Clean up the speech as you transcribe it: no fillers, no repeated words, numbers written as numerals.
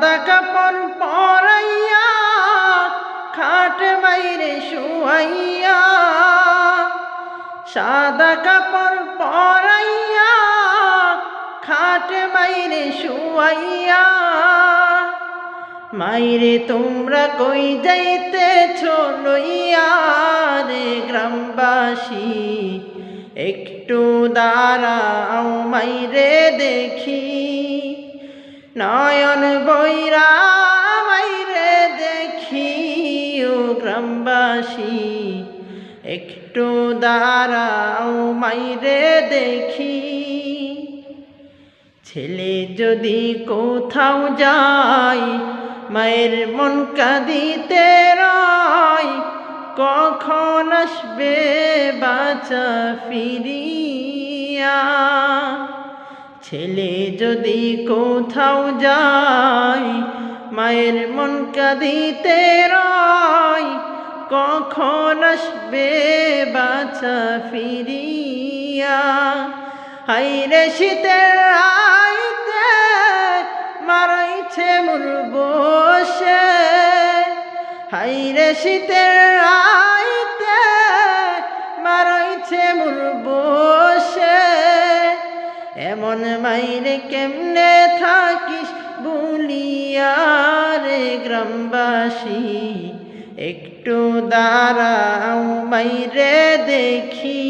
সাদা কাপড় পরাইয়া খাট বাইরে শুয়াইয়া, সাদা কাপড় পরাইয়া খাট বাইরে শুয়াইয়া, মাইরে তোমরা কই যাইতেছ লইয়া রে গ্রামবাসী, একটু দাঁড়াও মাইরে দেখি, নয়ন বইরা মাইরে দেখি ও গ্রামবাসী, একটু দাঁড়াও মাইরে দেখি। ছেলে যদি কোথাও যায় মায়ের মন কাঁদিতে রয়, কখন আসবে বাচ্চা ফিরিয়া। ছেলে যদি কোথাও যায় মায়ের মন কাঁদিতে রয়, কখন আসবে বাচ্চা ফিরিয়া। হাইরে শীতের রাইতে মারাইছে মোর বসে, হাইরে শীতের রাইতে মারাইছে মোর বসে, এমন মাইরে কেমনে থাকিস বলিয়া রে গ্রামবাসী, একটু দাঁড়াও মাইরে দেখি।